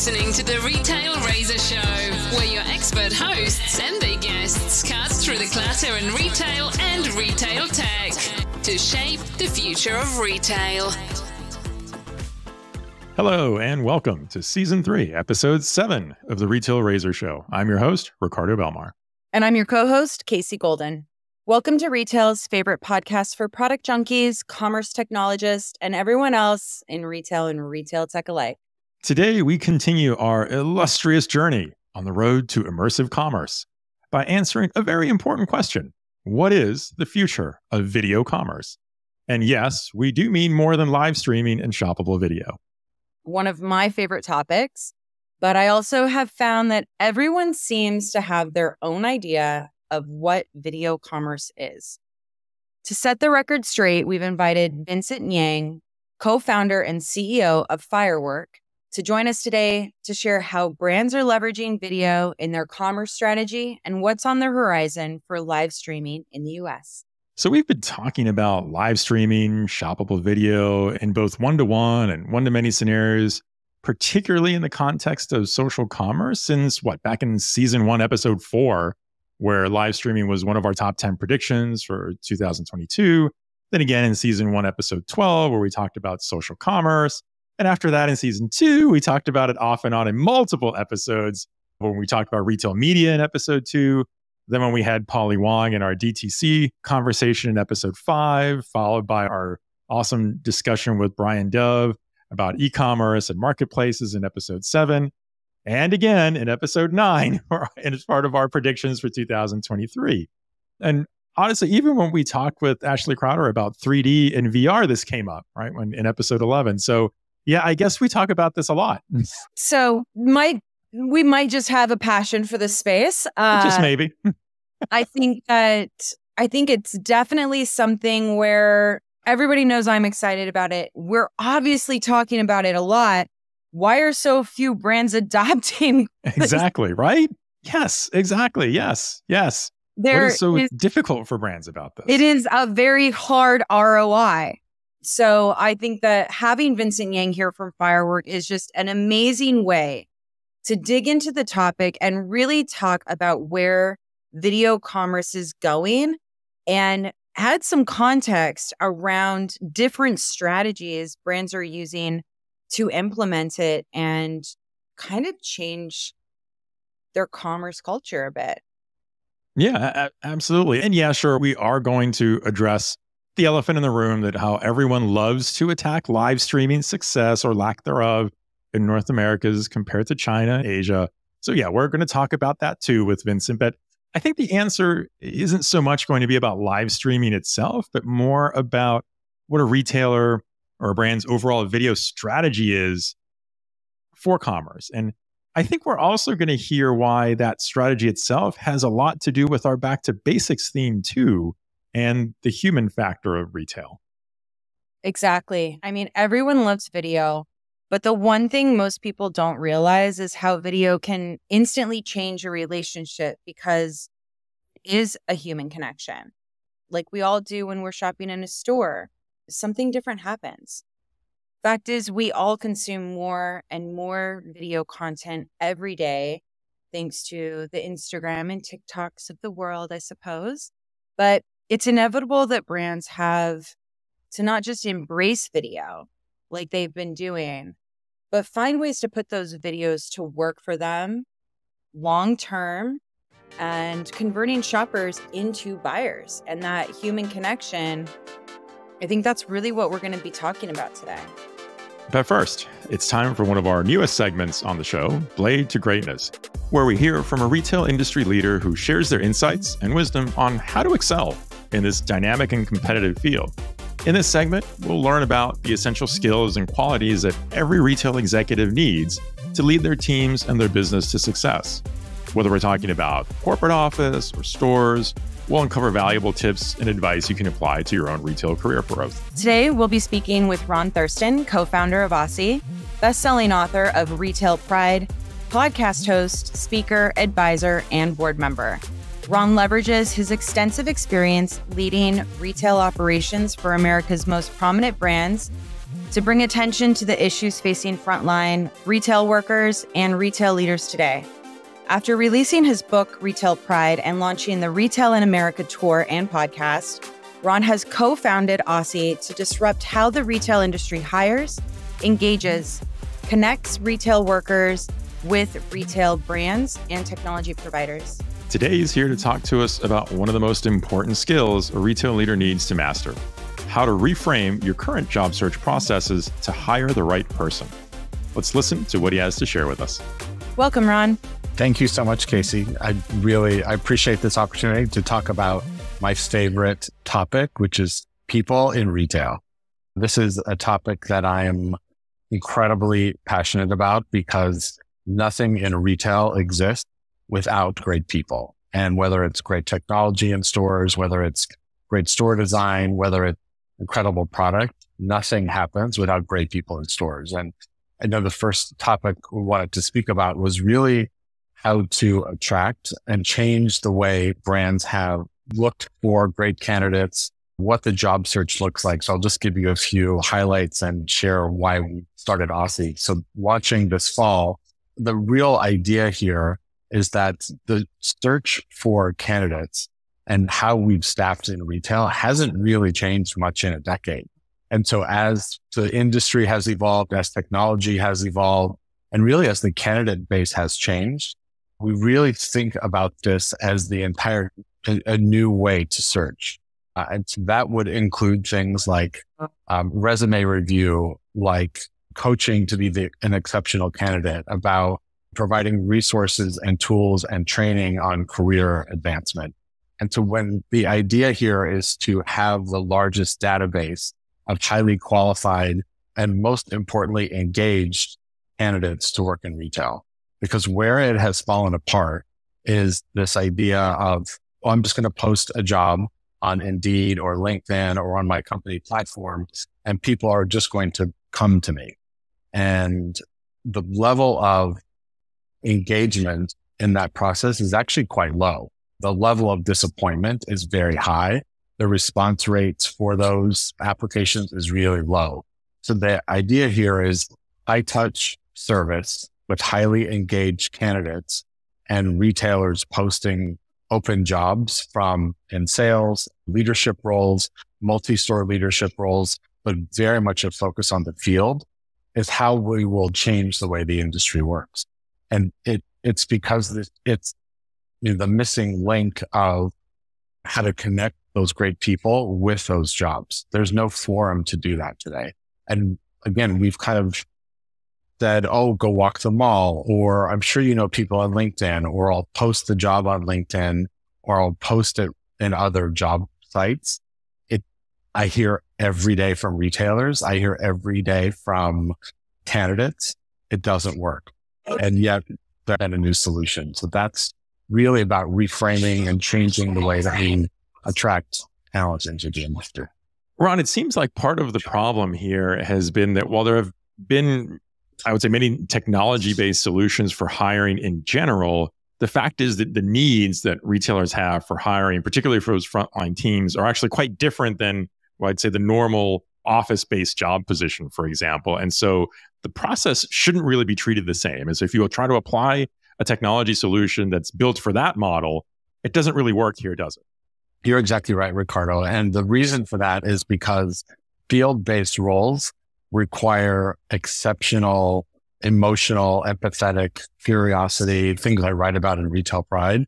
listening to the Retail Razor Show, where your expert hosts and their guests cut through the clutter in retail and retail tech to shape the future of retail. Hello, and welcome to Season 3, Episode 7 of the Retail Razor Show. I'm your host, Ricardo Belmar. And I'm your co-host, Casey Golden. Welcome to Retail's favorite podcast for product junkies, commerce technologists, and everyone else in retail and retail tech alike. Today, we continue our illustrious journey on the road to immersive commerce by answering a very important question. What is the future of video commerce? And yes, we do mean more than live streaming and shoppable video. One of my favorite topics, but I also have found that everyone seems to have their own idea of what video commerce is. To set the record straight, we've invited Vincent Yang, co-founder and CEO of Firework, to join us today to share how brands are leveraging video in their commerce strategy and what's on the horizon for live streaming in the US. So we've been talking about live streaming, shoppable video in both one-to-one and one-to-many scenarios, particularly in the context of social commerce since back in Season 1, Episode 4, where live streaming was one of our top 10 predictions for 2022. Then again in Season 1, Episode 12, where we talked about social commerce. And after that in Season 2, we talked about it off and on in multiple episodes when we talked about retail media in Episode 2. Then when we had Polly Wong in our DTC conversation in Episode 5, followed by our awesome discussion with Brian Dove about e-commerce and marketplaces in Episode 7. And again, in Episode 9, and as part of our predictions for 2023. And honestly, even when we talked with Ashley Crowder about 3D and VR, this came up, right? In Episode 11. So yeah, I guess we talk about this a lot. So we might just have a passion for this space. Just maybe. I think it's definitely something where everybody knows I'm excited about it. We're obviously talking about it a lot. Why are so few brands adopting this? Exactly, right? Yes, exactly. Yes. What is so difficult for brands about this? It is a very hard ROI. So I think that having Vincent Yang here from Firework is just an amazing way to dig into the topic and really talk about where video commerce is going and add some context around different strategies brands are using to implement it and kind of change their commerce culture a bit. Yeah, absolutely. And yeah, sure, we are going to address the elephant in the room that how everyone loves to attack live streaming success or lack thereof in North America as compared to China, Asia. So yeah, we're going to talk about that too with Vincent. But I think the answer isn't so much going to be about live streaming itself, but more about what a retailer or a brand's overall video strategy is for commerce. And I think we're also going to hear why that strategy itself has a lot to do with our back to basics theme too, and the human factor of retail. Exactly. I mean, everyone loves video, but the one thing most people don't realize is how video can instantly change a relationship because it is a human connection. Like we all do when we're shopping in a store. Something different happens. Fact is, we all consume more and more video content every day, thanks to the Instagram and TikToks of the world, I suppose. But it's inevitable that brands have to not just embrace video like they've been doing, but find ways to put those videos to work for them long term and converting shoppers into buyers. And that human connection, I think that's really what we're going to be talking about today. But first, it's time for one of our newest segments on the show, Blade to Greatness, where we hear from a retail industry leader who shares their insights and wisdom on how to excel in this dynamic and competitive field. In this segment, we'll learn about the essential skills and qualities that every retail executive needs to lead their teams and their business to success. Whether we're talking about corporate office or stores, we'll uncover valuable tips and advice you can apply to your own retail career growth. Today, we'll be speaking with Ron Thurston, co-founder of Aussie, best-selling author of Retail Pride, podcast host, speaker, advisor, and board member. Ron leverages his extensive experience leading retail operations for America's most prominent brands to bring attention to the issues facing frontline retail workers and retail leaders today. After releasing his book, Retail Pride, and launching the Retail in America tour and podcast, Ron has co-founded Aussie to disrupt how the retail industry hires, engages, connects retail workers with retail brands and technology providers. Today, he's here to talk to us about one of the most important skills a retail leader needs to master: how to reframe your current job search processes to hire the right person. Let's listen to what he has to share with us. Welcome, Ron. Thank you so much, Casey. I appreciate this opportunity to talk about my favorite topic, which is people in retail. This is a topic that I am incredibly passionate about because nothing in retail exists without great people. And whether it's great technology in stores, whether it's great store design, whether it's incredible product, nothing happens without great people in stores. And I know the first topic we wanted to speak about was really how to attract and change the way brands have looked for great candidates, what the job search looks like. So I'll just give you a few highlights and share why we started Aussie. So launching this fall, the real idea here is that the search for candidates and how we've staffed in retail hasn't really changed much in a decade. And so as the industry has evolved, as technology has evolved, and really as the candidate base has changed, we really think about this as a new way to search. And so that would include things like resume review, like coaching to be an exceptional candidate, about providing resources and tools and training on career advancement. And so when the idea here is to have the largest database of highly qualified and most importantly, engaged candidates to work in retail, because where it has fallen apart is this idea of, oh, I'm just going to post a job on Indeed or LinkedIn or on my company platform, and people are just going to come to me. And the level of engagement in that process is actually quite low. The level of disappointment is very high. The response rates for those applications is really low. So the idea here is high touch service with highly engaged candidates and retailers posting open jobs from in sales, leadership roles, multi-store leadership roles, but very much a focus on the field is how we will change the way the industry works. And it's because it's the missing link of how to connect those great people with those jobs. There's no forum to do that today. And again, we've kind of said, oh, go walk the mall, or I'm sure you know people on LinkedIn, or I'll post the job on LinkedIn, or I'll post it in other job sites. I hear every day from retailers. I hear every day from candidates. It doesn't work. And yet they're a new solution. So that's really about reframing and changing the way that we attract talent into the industry. Ron, it seems like part of the problem here has been that while there have been, I would say, many technology-based solutions for hiring in general, the fact is that the needs that retailers have for hiring, particularly for those frontline teams, are actually quite different than, well, I'd say, the normal office-based job position, for example. And so the process shouldn't really be treated the same. As if you will try to apply a technology solution that's built for that model, it doesn't really work here, does it? You're exactly right, Ricardo. And the reason for that is because field-based roles require exceptional, emotional, empathetic curiosity, things I write about in Retail Pride.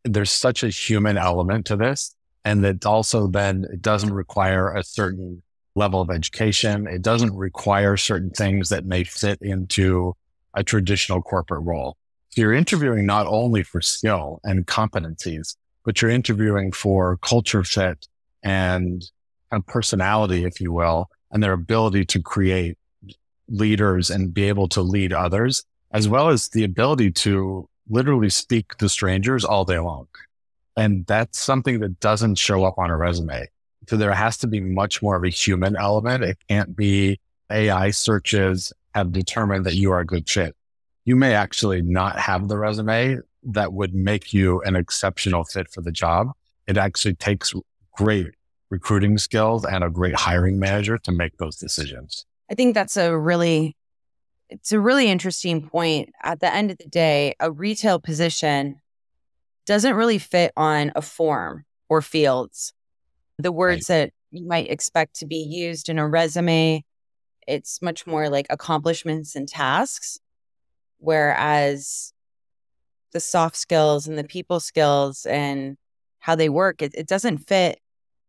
There's such a human element to this. And that also then it doesn't require a certain level of education. It doesn't require certain things that may fit into a traditional corporate role. So you're interviewing not only for skill and competencies, but you're interviewing for culture fit and personality, if you will, and their ability to create leaders and be able to lead others, as well as the ability to literally speak to strangers all day long. And that's something that doesn't show up on a resume. So there has to be much more of a human element. It can't be AI searches have determined that you are a good fit. You may actually not have the resume that would make you an exceptional fit for the job. It actually takes great recruiting skills and a great hiring manager to make those decisions. I think it's a really interesting point. At the end of the day, a retail position doesn't really fit on a form or fields. The words that you might expect to be used in a resume, it's much more like accomplishments and tasks. Whereas the soft skills and the people skills and how they work, it doesn't fit.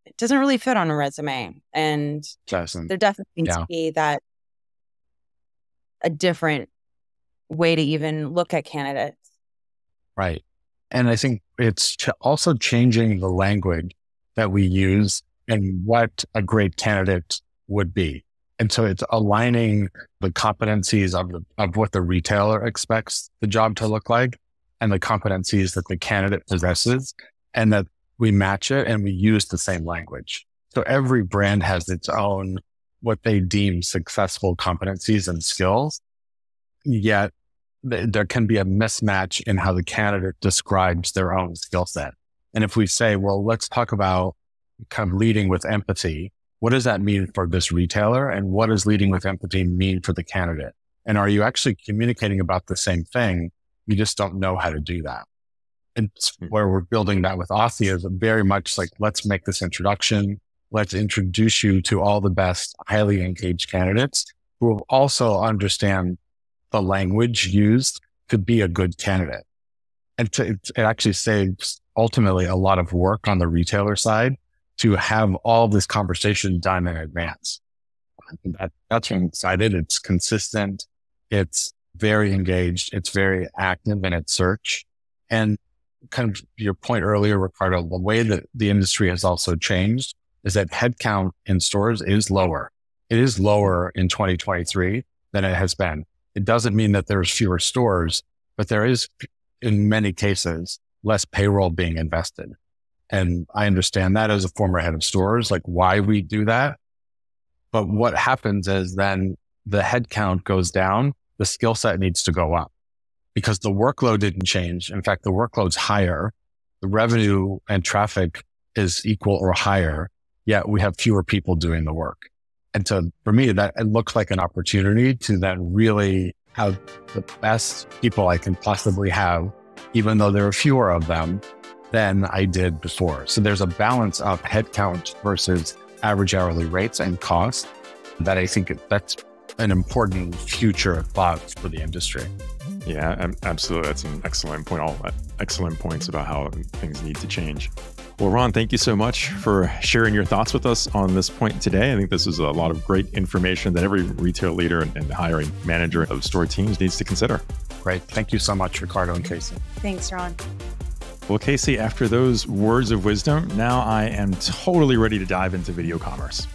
It doesn't really fit on a resume. And there definitely needs to be that a different way to even look at candidates. Right. And I think it's also changing the language that we use and what a great candidate would be. And so it's aligning the competencies of what the retailer expects the job to look like and the competencies that the candidate possesses, and that we match it and we use the same language. So every brand has its own, what they deem successful competencies and skills, yet there can be a mismatch in how the candidate describes their own skill set. And if we say, well, let's talk about kind of leading with empathy, what does that mean for this retailer? And what does leading with empathy mean for the candidate? And are you actually communicating about the same thing? You just don't know how to do that. And where we're building that with Authy is very much like, let's make this introduction. Let's introduce you to all the best, highly engaged candidates who will also understand the language used to be a good candidate. And it actually saves ultimately a lot of work on the retailer side to have all this conversation done in advance. That's what I'm excited. It's consistent. It's very engaged. It's very active in its search. And kind of your point earlier, Ricardo, the way that the industry has also changed is that headcount in stores is lower. It is lower in 2023 than it has been. It doesn't mean that there's fewer stores, but there is, in many cases, less payroll being invested. And I understand that as a former head of stores, like why we do that. But what happens is then the headcount goes down, the skill set needs to go up because the workload didn't change. In fact, the workload's higher. The revenue and traffic is equal or higher, yet we have fewer people doing the work. And so for me, that it looks like an opportunity to then really have the best people I can possibly have, even though there are fewer of them than I did before. So there's a balance of headcount versus average hourly rates and cost that I think that's an important future thought for the industry. Yeah, absolutely. That's an excellent point. All excellent points about how things need to change. Well, Ron, thank you so much for sharing your thoughts with us on this point today. I think this is a lot of great information that every retail leader and hiring manager of store teams needs to consider. Great. Thank you so much, Ricardo and Casey. Thanks, Ron. Well, Casey, after those words of wisdom, now I am totally ready to dive into video commerce.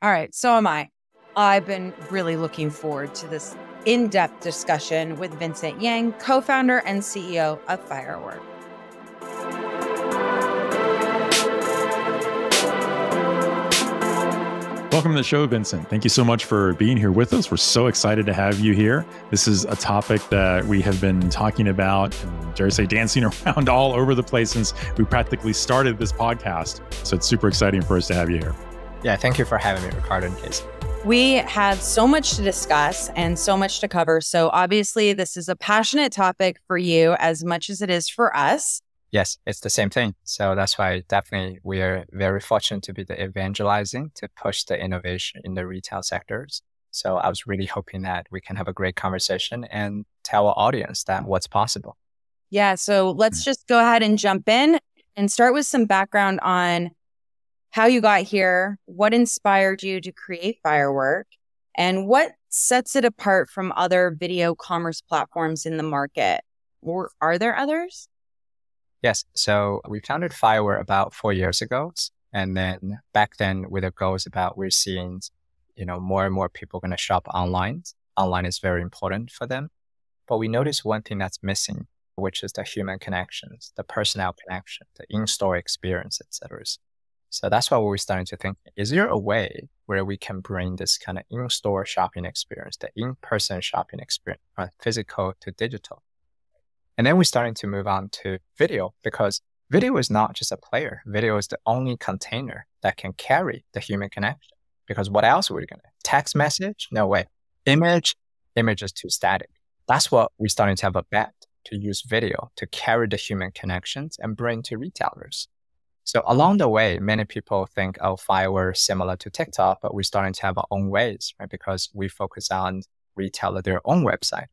All right, so am I. I've been really looking forward to this in-depth discussion with Vincent Yang, co-founder and CEO of Firework. Welcome to the show, Vincent. Thank you so much for being here with us. We're so excited to have you here. This is a topic that we have been talking about, and dare I say, dancing around all over the place since we practically started this podcast. So it's super exciting for us to have you here. Yeah, thank you for having me, Ricardo and Casey. We have so much to discuss and so much to cover. So obviously, this is a passionate topic for you as much as it is for us. Yes, it's the same thing. So that's why definitely we are very fortunate to be the evangelizing to push the innovation in the retail sectors. So I was really hoping that we can have a great conversation and tell our audience that what's possible. Yeah, so let's just go ahead and jump in and start with some background on how you got here, what inspired you to create Firework, and what sets it apart from other video commerce platforms in the market. Or are there others? Yes. So we founded Firework about 4 years ago. And then back then with the goals about we're seeing, more and more people going to shop online. Online is very important for them. But we noticed one thing that's missing, which is the human connections, the personal connection, the in-store experience, etc. So that's why we're starting to think, is there a way where we can bring this kind of in-store shopping experience, the in-person shopping experience, from physical to digital? And then we're starting to move on to video, because video is not just a player. Video is the only container that can carry the human connection. Because what else are we going to Text message? No way. Image is too static. That's what we're starting to have a bet to use video to carry the human connections and bring to retailers. So along the way, many people think, oh, Firework similar to TikTok, but we're starting to have our own ways, right? Because we focus on retailer, their own website,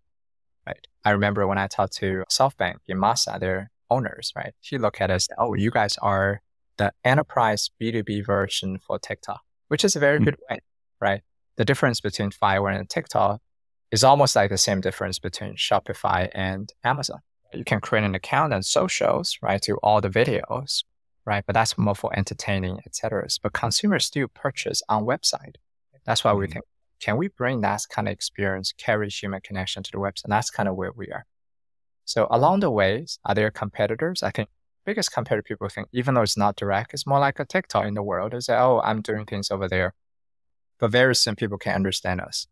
right? I remember when I talked to SoftBank in Masa, their owners, right? She looked at us, oh, you guys are the enterprise B2B version for TikTok, which is a very good way, right? The difference between Firework and TikTok is almost like the same difference between Shopify and Amazon. You can create an account on socials, right? Do all the videos, right? But that's more for entertaining, etc. But consumers still purchase on website. That's why we think, can we bring that kind of experience, carry human connection to the website? And that's kind of where we are. So along the ways, are there competitors? I think biggest competitor people think, even though it's not direct, it's more like a TikTok in the world. They say, oh, I'm doing things over there. But very soon people can understand us,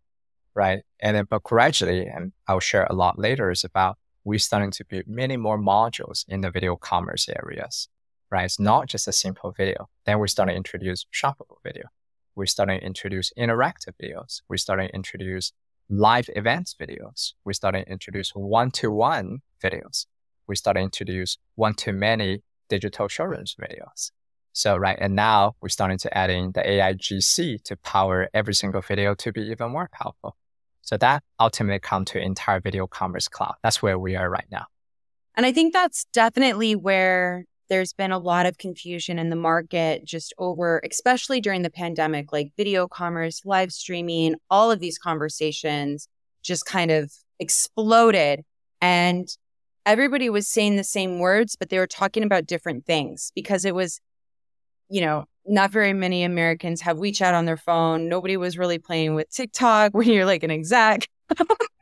right? And then, but gradually, and I'll share a lot later, is about we're starting to build many more modules in the video commerce areas, right? It's not just a simple video. Then we're starting to introduce shoppable video. We're starting to introduce interactive videos. We're starting to introduce live events videos. We're starting to introduce one-to-one videos. We started to introduce one-to-many digital showrooms videos. So, right, and now we're starting to add in the AIGC to power every single video to be even more powerful. So that ultimately comes to entire video commerce cloud. That's where we are right now. And I think that's definitely where there's been a lot of confusion in the market just over, especially during the pandemic, like video commerce, live streaming, all of these conversations just kind of exploded. And everybody was saying the same words, but they were talking about different things because it was, you know, not very many Americans have WeChat on their phone. Nobody was really playing with TikTok when you're like an exec.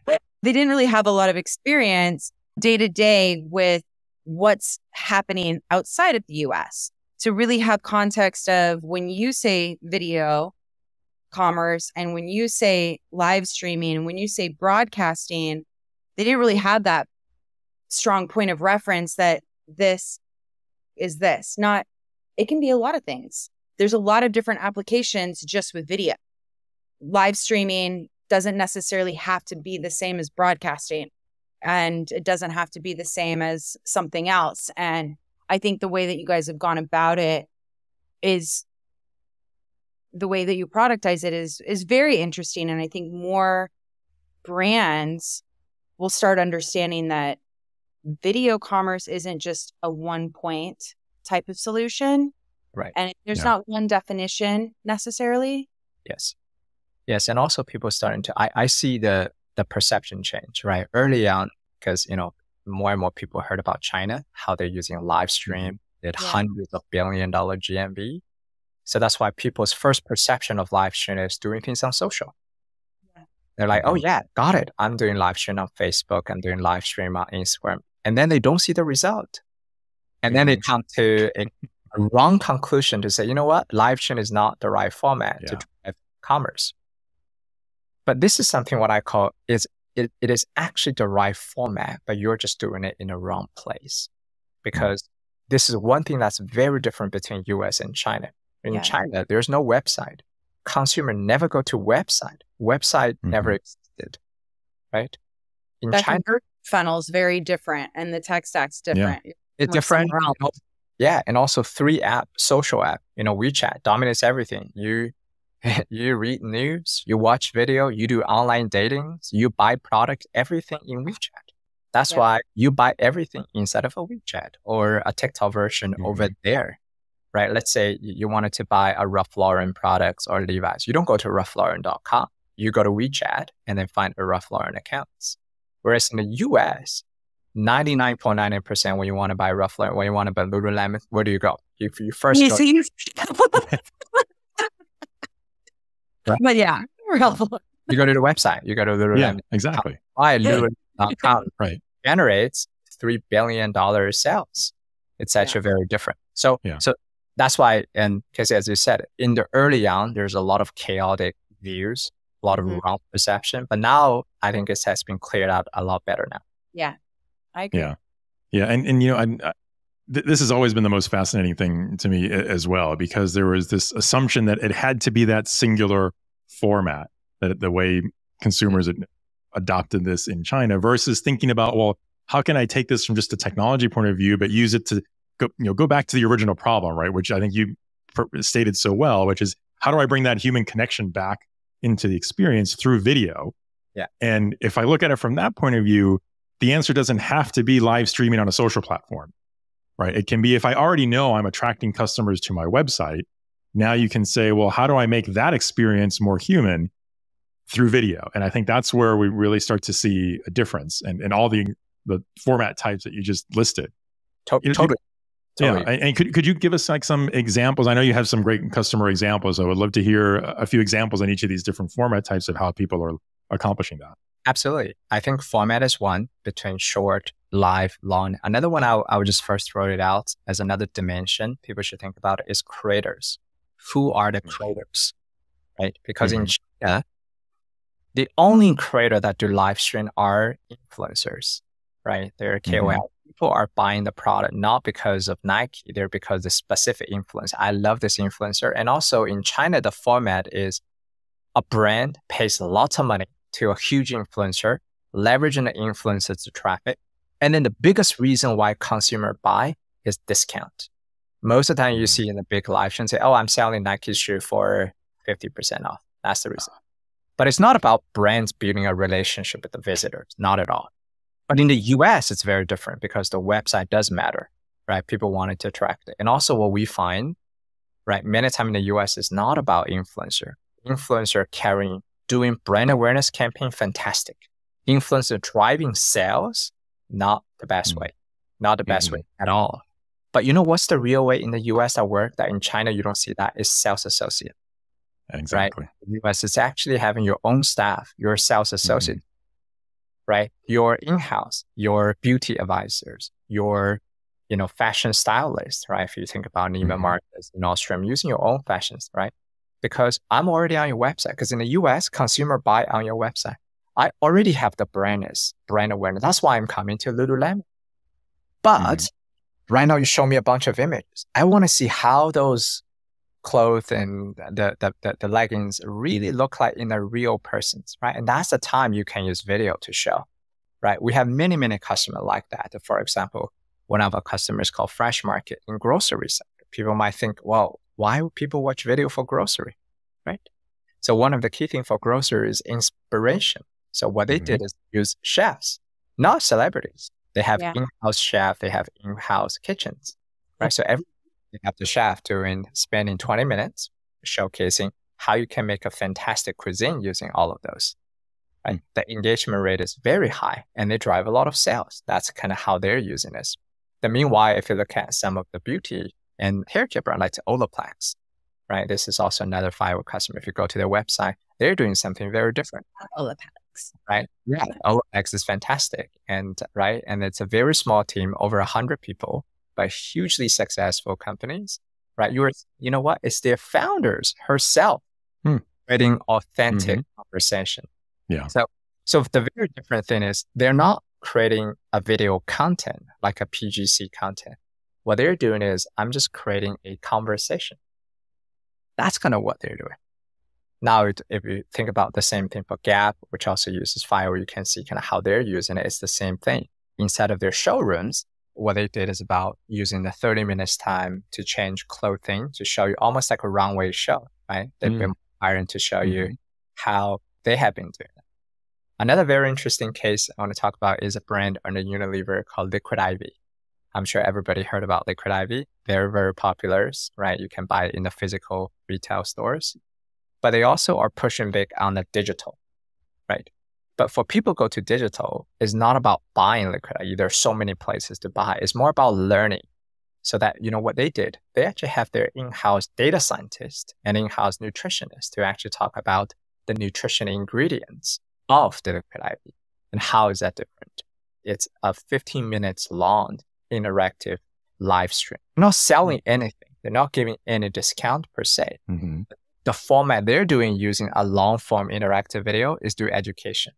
They didn't really have a lot of experience day to day with what's happening outside of the US. To really have context of when you say video commerce and when you say live streaming and when you say broadcasting, they didn't really have that strong point of reference that this is this. Not, it can be a lot of things. There's a lot of different applications just with video. Live streaming doesn't necessarily have to be the same as broadcasting, and it doesn't have to be the same as something else. And I think the way that you guys have gone about it is the way that you productize it is very interesting. And I think more brands will start understanding that video commerce isn't just a one point type of solution. Right. And there's not one definition necessarily. Yes. Yes. And also people starting to, I see the perception change, right? Early on, because, you know, more and more people heard about China, how they're using live stream, did hundreds of billion-dollar GMV. So that's why people's first perception of live stream is doing things on social. Yeah. They're like, oh yeah, got it. I'm doing live stream on Facebook. I'm doing live stream on Instagram. And then they don't see the result. And then they come to a wrong conclusion to say, you know what? Live stream is not the right format to drive commerce. But this is something what I call is it is actually the right format, but you're just doing it in the wrong place. Because this is one thing that's very different between US and China. In China, there's no website. Consumer never go to website. Website never existed, right? In China, funnel's very different and the tech stack's different. Yeah. It's different. Yeah. And also 3 app, social app, you know, WeChat dominates everything. You read news, you watch video, you do online dating, you buy product, everything in WeChat. That's why you buy everything inside of a WeChat or a TikTok version over there, right? Let's say you wanted to buy a Ralph Lauren products or Levi's. You don't go to ralphlauren.com. You go to WeChat and then find a Ralph Lauren accounts. Whereas in the US, 99.99% when you want to buy Ralph Lauren, when you want to buy Lululemon, where do you go? You first go. Right? But yeah, Ralph Lauren. You go to the website. You go to Lululemon. Yeah, exactly. Buy Lululemon.com. Right. Generates $3 billion sales. It's actually very different. So that's why, and Casey, as you said, in the early on, there's a lot of chaotic views, a lot of wrong perception. But now I think it has been cleared out a lot better now. Yeah, I agree. Yeah. And you know, this has always been the most fascinating thing to me as well, because there was this assumption that it had to be that singular format, the way consumers adopted this in China, versus thinking about, well, how can I take this from just a technology point of view, but use it to go back to the original problem, right? Which I think you stated so well, which is how do I bring that human connection back into the experience through video? Yeah. And if I look at it from that point of view, the answer doesn't have to be live streaming on a social platform, right? It can be, if I already know I'm attracting customers to my website, now you can say, well, how do I make that experience more human through video? And I think that's where we really start to see a difference and all the format types that you just listed. Totally. Yeah. And could you give us like some examples? I know you have some great customer examples. I would love to hear a few examples on each of these different format types of how people are accomplishing that. Absolutely. I think format is one, between short, live, long. Another one I would just first throw it out as another dimension people should think about is creators. Who are the creators, right? Because in China, the only creator that do live stream are influencers, right? They're KOL. People are buying the product not because of Nike, they're because the specific influence. I love this influencer. And also in China, the format is a brand pays lots of money to a huge influencer, leveraging the influencer's traffic. And then the biggest reason why consumer buy is discount. Most of the time you see in the big live stream say, oh, I'm selling Nike shoe for 50% off. That's the reason. But it's not about brands building a relationship with the visitors, not at all. But in the US, it's very different because the website does matter, right? People wanted to attract it. And also what we find, right, many times in the US is not about influencer. Influencer doing brand awareness campaign, fantastic. Influencer driving sales, not the best way. Not the best way at all. But you know what's the real way in the US that work that in China you don't see that is sales associate. Exactly. Right? In the US, it's actually having your own staff, your sales associate, right? Your in-house, your beauty advisors, your fashion stylists, right? If you think about Neiman Marcus in Australia, using your own fashions, right? Because I'm already on your website. Because in the US, consumer buy on your website. I already have the brand awareness. That's why I'm coming to Lululemon. But right now, you show me a bunch of images. I want to see how those clothes and the leggings really look like in a real person's, right? And that's the time you can use video to show, right? We have many, many customers like that. For example, one of our customers called Fresh Market in grocery sector. People might think, well, why would people watch video for grocery, right? So one of the key things for grocery is inspiration. So what they did is use chefs, not celebrities. They have in-house chef, they have in-house kitchens, right? So they have the chef spending 20 minutes showcasing how you can make a fantastic cuisine using all of those, right? The engagement rate is very high and they drive a lot of sales. That's kind of how they're using this. Then meanwhile, if you look at some of the beauty and hair care brand like Olaplex, right? This is also another Firework customer. If you go to their website, they're doing something very different. Olaplex. Right? Yeah. Olaplex is fantastic. And right. And it's a very small team, over 100 people, but hugely successful companies, right? You know what? It's their founders herself creating authentic conversation. Yeah. So the very different thing is they're not creating a video content like a PGC content. What they're doing is I'm just creating a conversation. That's kind of what they're doing. Now, if you think about the same thing for Gap, which also uses Firework, you can see kind of how they're using it. It's the same thing. Instead of their showrooms, what they did is about using the 30 minutes time to change clothing to show you almost like a runway show, right? They've been hiring to show you how they have been doing it. Another very interesting case I want to talk about is a brand under Unilever called Liquid IV. I'm sure everybody heard about Liquid IV. They're very popular, right? You can buy it in the physical retail stores. But they also are pushing big on the digital, right? But for people go to digital, it's not about buying Liquid IV. There are so many places to buy. It's more about learning. So that, what they did, they actually have their in-house data scientist and in-house nutritionist to actually talk about the nutrition ingredients of the Liquid IV and how is that different. It's a 15 minutes long interactive live stream. They're not selling anything. They're not giving any discount per se. The format they're doing using a long form interactive video is through education.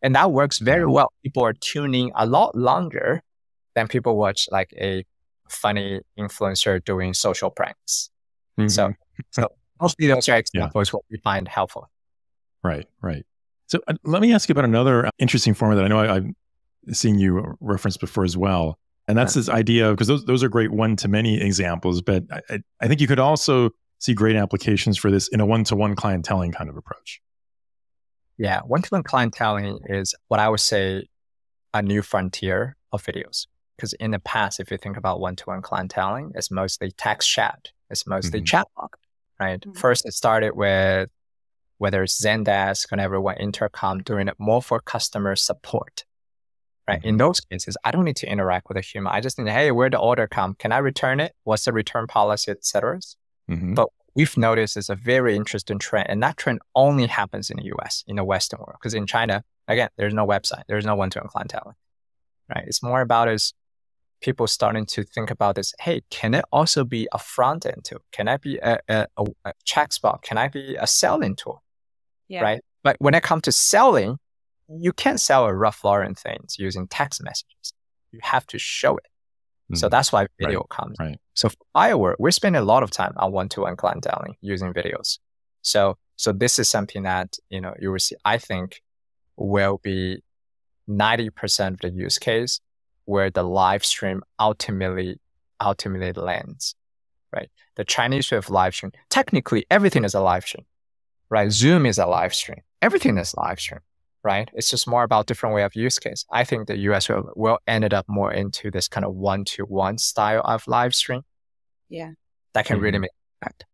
And that works very well. People are tuning a lot longer than people watch like a funny influencer doing social pranks. So Mostly those are examples what we find helpful. Right. So let me ask you about another interesting format that I know I've seen you reference before as well. And that's this idea, because those are great one-to-many examples, but I think you could also see great applications for this in a one-to-one clienteling kind of approach. Yeah, one-to-one clienteling is what I would say a new frontier of videos. Because in the past, if you think about one-to-one clienteling, it's mostly text chat. It's mostly chatbot, right? First, it started with whether it's Zendesk, whenever one intercom, doing it more for customer support, right? In those cases, I don't need to interact with a human. I just need, hey, where'd the order come? Can I return it? What's the return policy, et cetera? But we've noticed is a very interesting trend, and that trend only happens in the US, in the Western world. Because in China, again, there's no website, there's no one-to-one clienteling, right? It's more about is people starting to think about this, hey, can it also be a front end tool? Can I be a check spot? Can I be a selling tool? Right? But when it comes to selling, you can't sell a Ralph Lauren things using text messages. You have to show it. So that's why video comes. So for Firework, we're spending a lot of time on one-to-one clienteling using videos. So this is something that, you will see, I think will be 90% of the use case where the live stream ultimately lands, right? The Chinese way of live stream, technically everything is a live stream, right? Zoom is a live stream. Everything is live stream, right? It's just more about different way of use case. I think the US will ended up more into this kind of one-to-one style of live stream. Yeah. That can really make impact.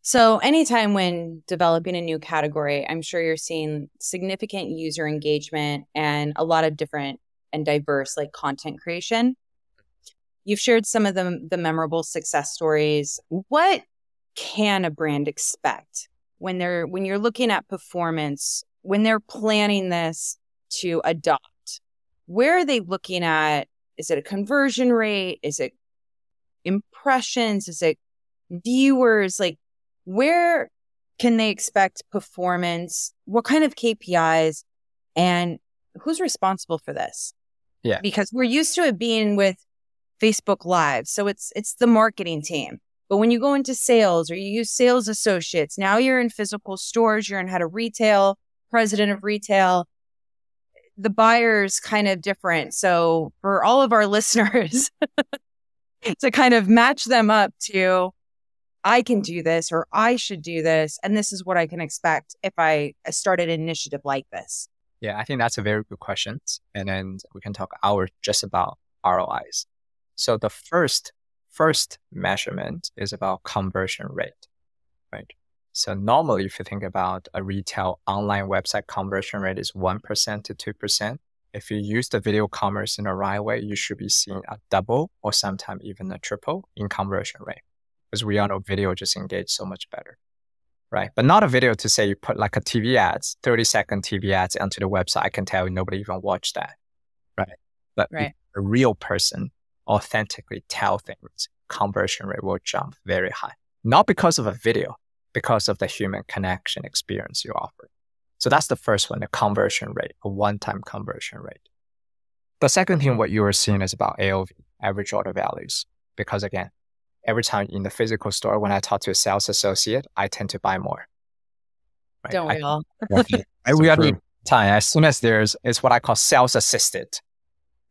So anytime when developing a new category, I'm sure you're seeing significant user engagement and a lot of different and diverse like content creation. You've shared some of the memorable success stories. What can a brand expect when you're looking at performance, when they're planning this to adopt? Where are they looking at? Is it a conversion rate? Is it impressions? Is it viewers? Like, where can they expect performance? What kind of KPIs? And who's responsible for this? Yeah. Because we're used to it being with Facebook Live. So it's the marketing team. But when you go into sales or you use sales associates, now you're in physical stores, you're in head of retail, president of retail, the buyer's kind of different. So for all of our listeners to kind of match them up to, I can do this or I should do this, and this is what I can expect if I start an initiative like this. Yeah, I think that's a very good question. And then we can talk hours just about ROIs. So the first measurement is about conversion rate, right? So normally, if you think about a retail online website conversion rate is 1% to 2%. If you use the video commerce in the right way, you should be seeing a double or sometimes even a triple in conversion rate. Because we all know video just engage so much better, right? But not a video to say you put like a TV ads, 30-second TV ads onto the website. I can tell you nobody even watched that, right? But if a real person authentically tell things, conversion rate will jump very high. Not because of a video, because of the human connection experience you offer. So that's the first one, the conversion rate, a one-time conversion rate. The second thing, what you are seeing is about AOV, average order values. Because again, every time in the physical store, when I talk to a sales associate, I tend to buy more. Right? Don't we all? We are time. As soon as it's what I call sales assisted,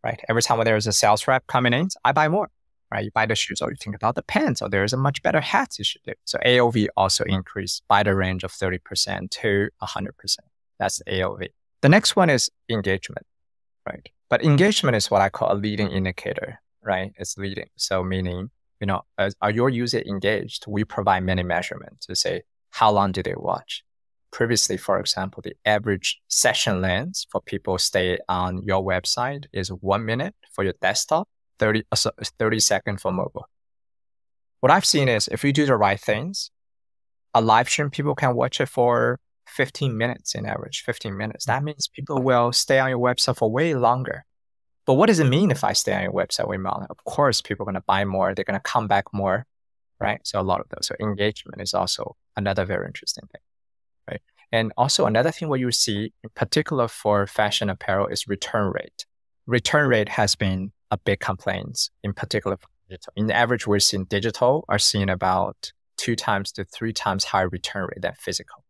right? Every time when there's a sales rep coming in, I buy more, right? You buy the shoes or you think about the pants or there's a much better hat you should do. So AOV also increased by the range of 30% to 100%. That's AOV. The next one is engagement, right? But engagement is what I call a leading indicator, right? It's leading. So meaning, are your users engaged? We provide many measurements to say, how long do they watch? Previously, for example, the average session length for people stay on your website is 1 minute for your desktop, 30 seconds for mobile. What I've seen is if you do the right things, a live stream, people can watch it for 15 minutes in average, 15 minutes. That means people will stay on your website for way longer. But what does it mean if I stay on your website way longer? Of course, people are going to buy more. They're going to come back more, right? So a lot of those. So engagement is also another very interesting thing. Right. And also another thing what you see in particular for fashion apparel is return rate. Return rate has been a big complaint in particular for digital. In average, we're seeing digital are seeing about 2 times to 3 times higher return rate than physical,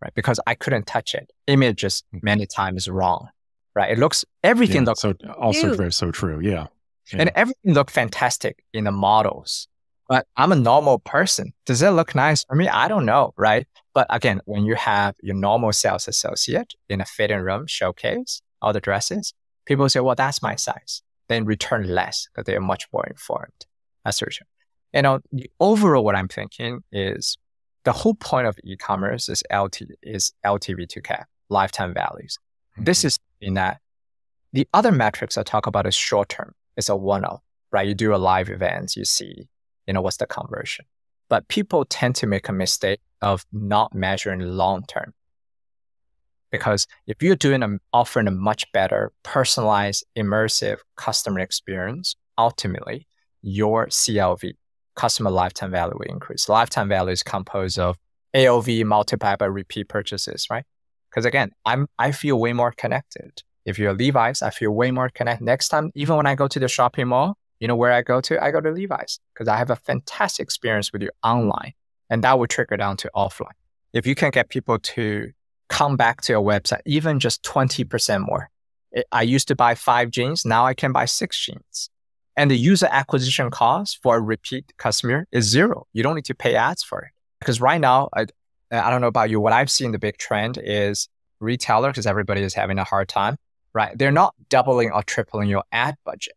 right? Because I couldn't touch it. Image is many times wrong, right? It looks, everything looks. So also very so true. Yeah. And everything looked fantastic in the models. But I'm a normal person. Does it look nice for me? I don't know, right? But again, when you have your normal sales associate in a fitting room showcase all the dresses, people say, well, that's my size. Then return less because they are much more informed. That's for sure. Overall, what I'm thinking is the whole point of e-commerce is LTV to CAC, lifetime values. Mm-hmm. This is in that the other metrics I talk about is short term. It's a one-off, right? You do a live event, you see, what's the conversion. But people tend to make a mistake of not measuring long term. Because if you're offering a much better personalized, immersive customer experience, ultimately, your CLV, customer lifetime value, will increase. Lifetime value is composed of AOV multiplied by repeat purchases, right? Because again, I feel way more connected. If you're Levi's, I feel way more connected. Next time, even when I go to the shopping mall, you know where I go to? I go to Levi's because I have a fantastic experience with you online. And that will trickle down to offline. If you can get people to come back to your website, even just 20% more. I used to buy 5 jeans. Now I can buy 6 jeans. And the user acquisition cost for a repeat customer is 0. You don't need to pay ads for it. Because right now, I don't know about you, what I've seen the big trend is retailers, because everybody is having a hard time, right? They're not doubling or tripling your ad budget.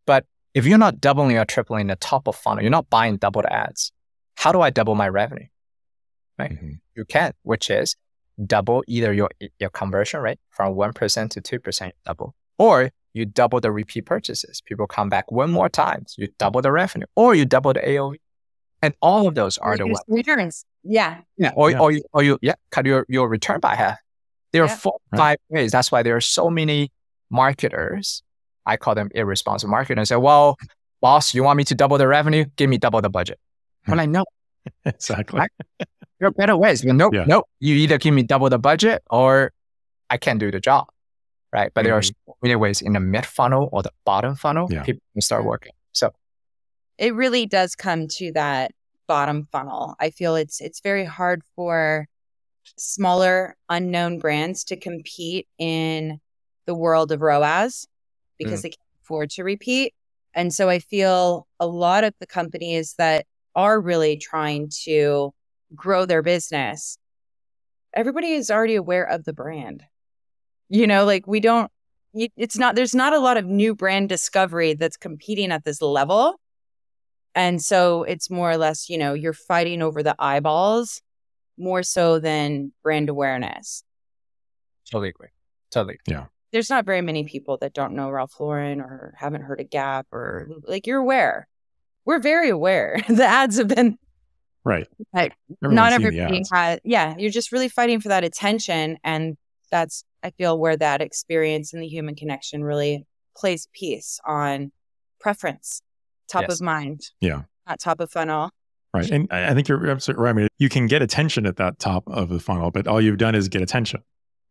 But if you're not doubling or tripling the top of funnel, you're not buying doubled ads. How do I double my revenue? Right? Mm-hmm. You can, which is double either your conversion rate from 1% to 2%, double, or you double the repeat purchases. People come back one more time, you double the revenue, or you double the AOV. And all of those are the returns. Yeah. Or you cut your return by half. There are 4 or 5 ways. That's why there are so many marketers. I call them irresponsible marketers. Say, well, boss, you want me to double the revenue? Give me double the budget. I'm like, no. Exactly. There are better ways. But nope. You either give me double the budget or I can't do the job. Right. But there are so many ways in the mid funnel or the bottom funnel, people can start working. So it really does come to that bottom funnel. I feel it's very hard for smaller unknown brands to compete in the world of ROAS because they can't afford to repeat. And so I feel a lot of the companies that are really trying to grow their business, everybody is already aware of the brand. There's not a lot of new brand discovery that's competing at this level. And so it's more or less, you're fighting over the eyeballs more so than brand awareness. Totally agree. Totally. Yeah. There's not very many people that don't know Ralph Lauren or haven't heard of Gap or you're aware. We're very aware. The ads have been right. Not everybody has. Yeah. You're just really fighting for that attention. And that's, I feel, where that experience and the human connection really plays piece on preference, top of mind. Yeah. Not top of funnel. Right. And I think you're absolutely right. I mean, you can get attention at that top of the funnel, but all you've done is get attention.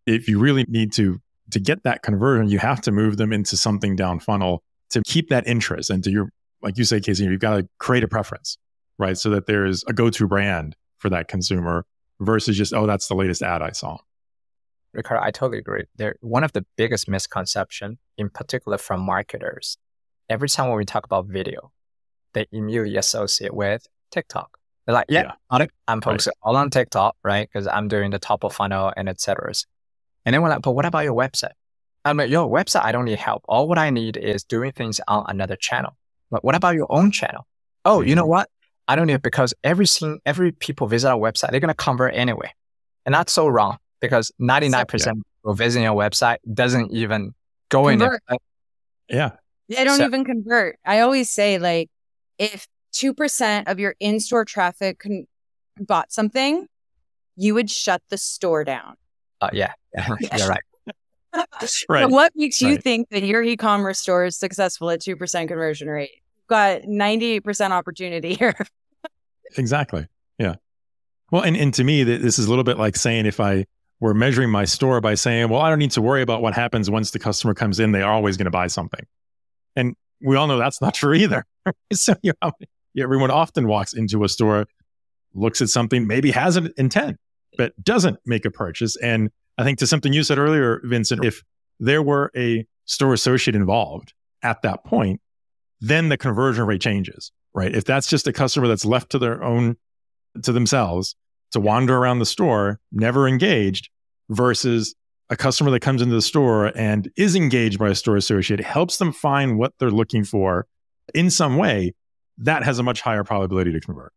If you really need to get that conversion, you have to move them into something down funnel to keep that interest. And to your, like you say, Casey, you've got to create a preference, right? So that there's a go-to brand for that consumer versus just, oh, that's the latest ad I saw. Ricardo, I totally agree. One of the biggest misconceptions, in particular from marketers, every time when we talk about video, they immediately associate with TikTok. They're like, I'm focusing all on TikTok, right? Because I'm doing the top of funnel and et cetera. And then we're like, but what about your website? I'm like, your website, I don't need help. All what I need is doing things on another channel. But what about your own channel? Oh, you know what? I don't need it because every people visit our website, they're going to convert anyway. And that's so wrong because 99% of people visiting your website doesn't even go in there. Yeah. They don't even convert. I always say, if 2% of your in-store traffic bought something, you would shut the store down. You're right. Right. So what makes you think that your e-commerce store is successful at 2% conversion rate? You've got 98% opportunity here. Exactly. Yeah. Well, and to me, this is a little bit like saying if I were measuring my store by saying, well, I don't need to worry about what happens once the customer comes in, they are always going to buy something. And we all know that's not true either. So Everyone often walks into a store, looks at something, maybe has an intent, but doesn't make a purchase. And I think to something you said earlier, Vincent, if there were a store associate involved at that point, then the conversion rate changes, right? If that's just a customer that's left to themselves to wander around the store, never engaged, versus a customer that comes into the store and is engaged by a store associate, helps them find what they're looking for in some way, that has a much higher probability to convert.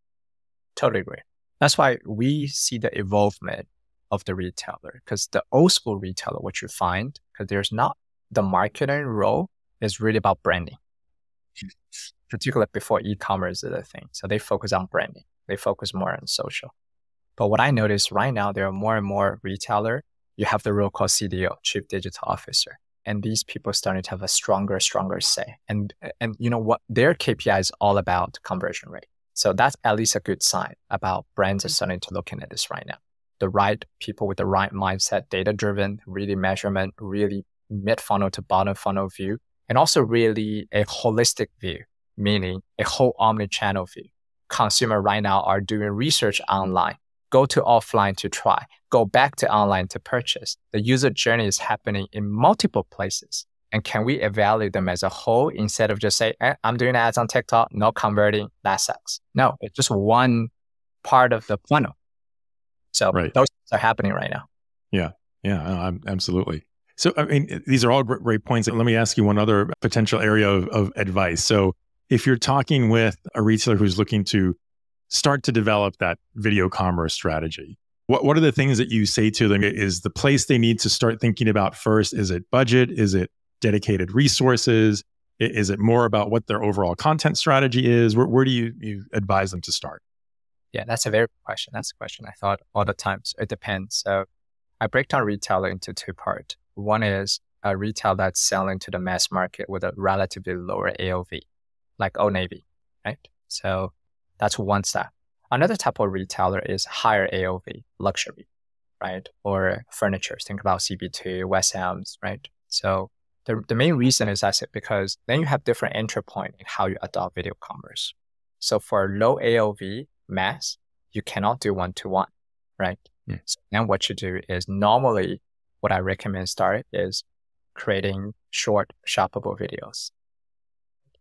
Totally agree. That's why we see the evolvement of the retailer, because the old school retailer, what you find, because there's not the marketing role is really about branding, particularly before e-commerce is a thing. So they focus on branding. They focus more on social. But what I notice right now, there are more and more retailer. You have the role called CDO, Chief Digital Officer. And these people starting to have a stronger say. And you know what? Their KPI is all about conversion rate. So that's at least a good sign about brands are starting to look at this right now. The right people with the right mindset, data-driven, really measurement, really mid-funnel to bottom funnel view, and also really a holistic view, meaning a whole omnichannel view. Consumer right now are doing research online, go to offline to try, go back to online to purchase. The user journey is happening in multiple places. And can we evaluate them as a whole instead of just say, I'm doing ads on TikTok, not converting, that sucks. No, it's just one part of the funnel. So those things are happening right now. Yeah, absolutely. So, I mean, these are all great points. Let me ask you one other potential area of advice. So if you're talking with a retailer who's looking to start to develop that video commerce strategy, what are the things that you say to them is the place they need to start thinking about first? Is it budget? Is it dedicated resources? Is it more about what their overall content strategy is? Where do you advise them to start? Yeah, that's a very good question. That's a question I thought all the time. So it depends. So I break down retailer into two parts. One is a retail that's selling to the mass market with a relatively lower AOV, like Old Navy, right? So that's one step. Another type of retailer is higher AOV, luxury, right? Or furniture. Think about CB2, West Elms, right? So the main reason is because then you have different entry point in how you adopt video commerce. So for low AOV mass, you cannot do one-to-one, right? So then what you do is normally what I recommend start is creating short shoppable videos.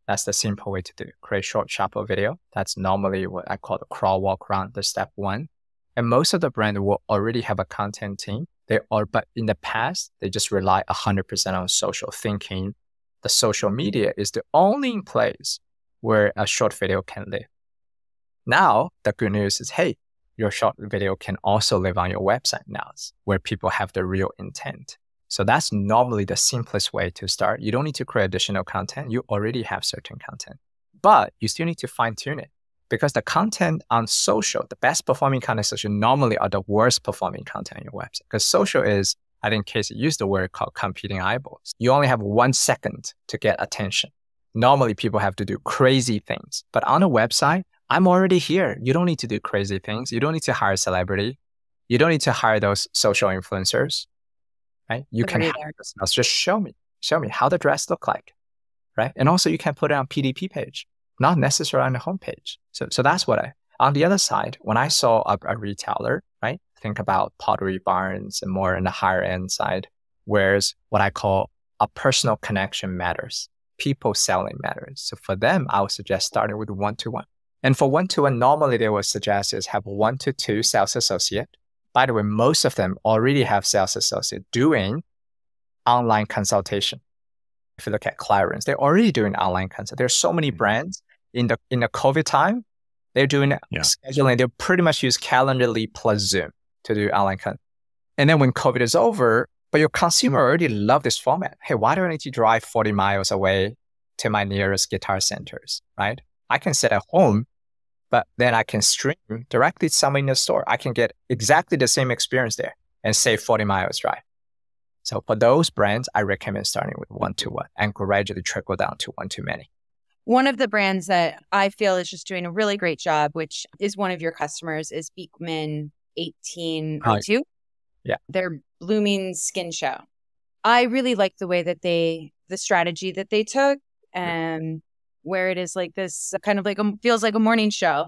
That's the simple way to do. Create short shoppable video. That's normally what I call the crawl, walk, run, the step one. And most of the brand will already have a content team. But in the past, they just rely 100% on social, thinking the social media is the only place where a short video can live. Now, the good news is, hey, your short video can also live on your website now, where people have the real intent. So that's normally the simplest way to start. You don't need to create additional content. You already have certain content, but you still need to fine tune it because the content on social, the best performing content social normally are the worst performing content on your website. Because social is, I think Casey used the word called competing eyeballs. You only have 1 second to get attention. Normally people have to do crazy things, but on a website, I'm already here. You don't need to do crazy things. You don't need to hire a celebrity. You don't need to hire those social influencers, right? You can have this. Just show me how the dress look like, right? And also you can put it on PDP page, not necessarily on the homepage. So that's what on the other side, when I saw a retailer, right? Think about Pottery Barns and more in the higher end side, whereas what I call a personal connection matters. People selling matters. So for them, I would suggest starting with one-to-one. And for one-to-one, normally they would suggest is have 1 to 2 sales associate. By the way, most of them already have sales associate doing online consultation. If you look at Clarence, they're already doing online consult. There's so many brands in the COVID time, they're doing scheduling. They pretty much use Calendly plus Zoom to do online consult. And then when COVID is over, but your consumer already love this format. Hey, why do I need to drive 40 miles away to my nearest guitar centers, right? I can sit at home, but then I can stream directly to someone in the store. I can get exactly the same experience there and save 40 miles drive. So for those brands, I recommend starting with one-to-one and gradually trickle down to one-to-many. One of the brands that I feel is just doing a really great job, which is one of your customers, is Beekman 1802. Yeah. Their Blooming Skin Show. I really like the way that the strategy that they took. where it is like this kind of like feels like a morning show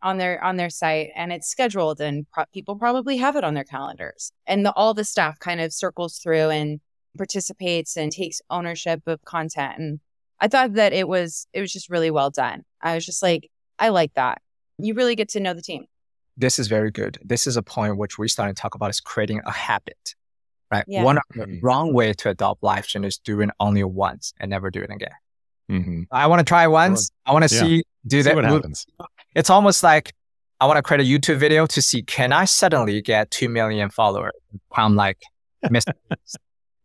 on their site, and it's scheduled, and people probably have it on their calendars, and all the staff kind of circles through and participates and takes ownership of content. And I thought that it was just really well done. I was just like, I like that. You really get to know the team. This is very good. This is a point which we started to talk about, is creating a habit, right? Yeah. One of the wrong way to adopt live stream is doing only once and never do it again. Mm-hmm. I want to try once. I want to see what happens. It's almost like I want to create a YouTube video to see, can I suddenly get 2 million followers? I'm like,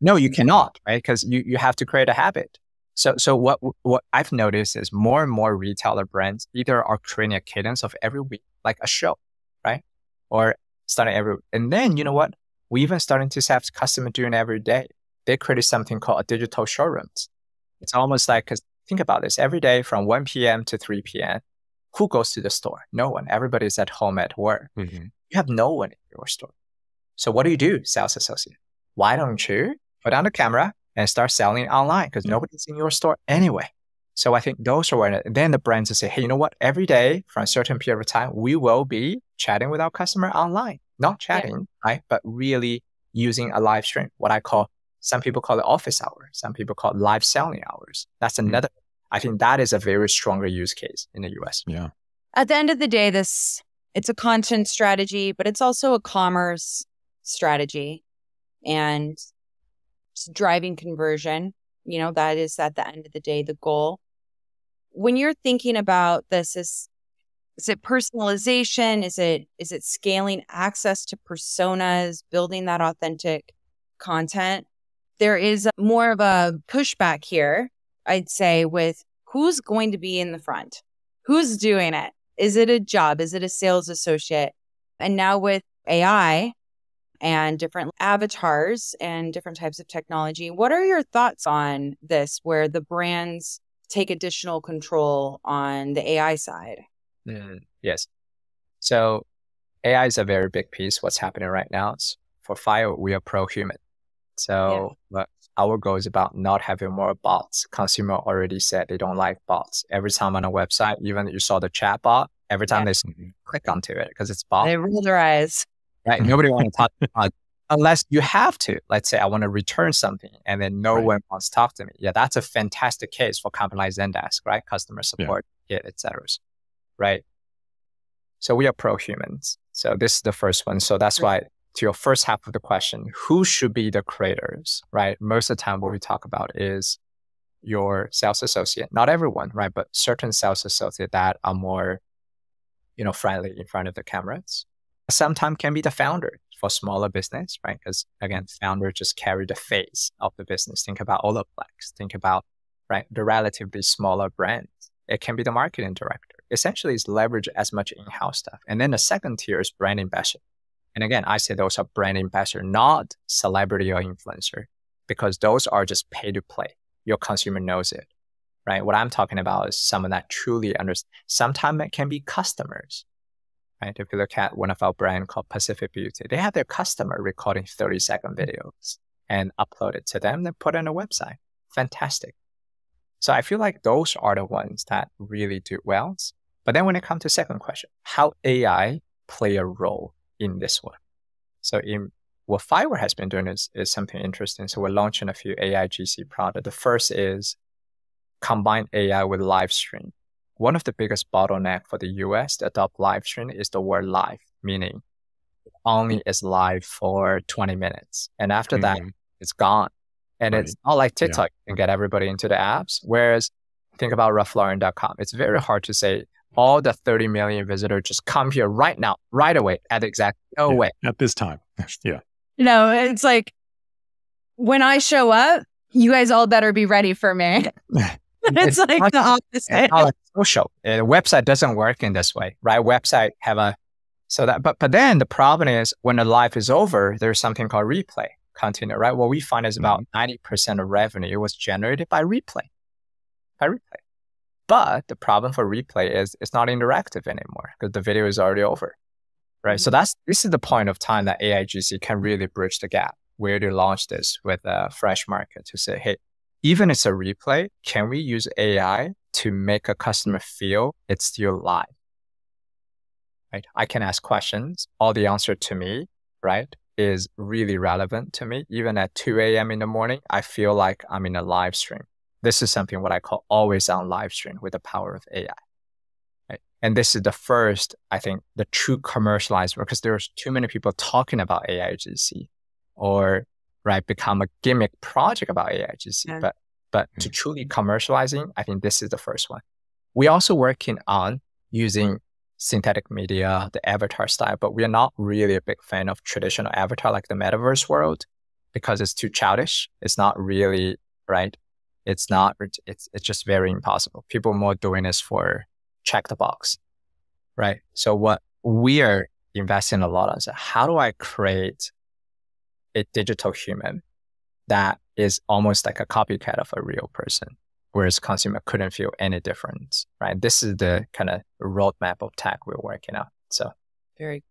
no, you cannot, right? Because you have to create a habit. So what I've noticed is more and more retailer brands either are creating a cadence of every week, like a show, right? Or starting every, and then you know what? We even starting to have customers doing every day. They created something called a digital showrooms. It's almost like, because think about this, every day from 1 p.m. to 3 p.m., who goes to the store? No one. Everybody's at home at work. Mm-hmm. You have no one in your store. So what do, sales associate? Why don't you put on the camera and start selling online? Because nobody's in your store anyway. So I think those are where, then the brands will say, hey, you know what? Every day for a certain period of time, we will be chatting with our customer online. Not chatting, right? But really using a live stream, what I call, some people call it office hours. Some people call it live selling hours. That's another, I think that is a very stronger use case in the US. Yeah. At the end of the day, it's a content strategy, but it's also a commerce strategy, and driving conversion. You know, that is at the end of the day, the goal. When you're thinking about this, is it personalization? Is it scaling access to personas, building that authentic content? There is more of a pushback here, I'd say, with who's going to be in the front? Who's doing it? Is it a job? Is it a sales associate? And now with AI and different avatars and different types of technology, what are your thoughts on this, where the brands take additional control on the AI side? Yes. So AI is a very big piece. What's happening right now is, for Firework, we are pro-human. So but our goal is about not having more bots. Consumer already said they don't like bots. Every time on a website, even you saw the chat bot, every time they click onto it because it's bot. They roll their eyes. Right? Nobody wants to talk to bot unless you have to. Let's say I want to return something and then no one wants to talk to me. Yeah, that's a fantastic case for company like Zendesk, right? Customer support, et cetera. Right? So we are pro-humans. So this is the first one. So that's why, to your first half of the question, who should be the creators, right? Most of the time what we talk about is your sales associate. Not everyone, right? But certain sales associates that are more, friendly in front of the cameras. Sometimes can be the founder for smaller business, right? Because again, founder just carry the face of the business. Think about Olaplex. Think about, right, the relatively smaller brands. It can be the marketing director. Essentially, it's leverage as much in-house stuff. And then the second tier is brand ambassador. And again, I say those are brand ambassador, not celebrity or influencer, because those are just pay to play. Your consumer knows it, right? What I'm talking about is someone that truly understands. Sometimes it can be customers, right? If you look at one of our brands called Pacific Beauty, they have their customer recording 30-second videos and upload it to them, then put it on a website. Fantastic. So I feel like those are the ones that really do well. But then when it comes to second question, how AI play a role in this one? So what Firework has been doing is something interesting. So we're launching a few AIGC products. The first is combine AI with live stream. One of the biggest bottleneck for the US to adopt live stream is the word live, meaning it only is live for 20 minutes. And after that, it's gone. And it's not like TikTok can get everybody into the apps. Whereas think about ralphlauren.com. It's very hard to say all the 30 million visitors just come here right now, right away, at the exact way. At this time. Yeah. It's like, when I show up, you guys all better be ready for me. It's like the opposite. It's not like social. A website doesn't work in this way, right? Website have but then the problem is when the live is over, there's something called replay continue, right? What we find is about 90% of revenue was generated by replay. But the problem for replay is it's not interactive anymore because the video is already over, right? So this is the point of time that AIGC can really bridge the gap. Where to launch this with a fresh market to say, hey, even it's a replay, can we use AI to make a customer feel it's still live? Right? I can ask questions. All the answer to me, right, is really relevant to me. Even at 2 a.m. in the morning, I feel like I'm in a live stream. This is something what I call always on live stream with the power of AI. Right? And this is the first, I think, the true commercialized, because there's too many people talking about AIGC or right become a gimmick project about AIGC. Yeah. But to truly commercializing, I think this is the first one. We're also working on using synthetic media, the avatar style, but we are not really a big fan of traditional avatar like the metaverse world because it's too childish. It's not really right. It's just very impossible. People are more doing this for check the box, right? So what we are investing a lot on is how do I create a digital human that is almost like a copycat of a real person, whereas consumer couldn't feel any difference, right? This is the kind of roadmap of tech we're working on. So Very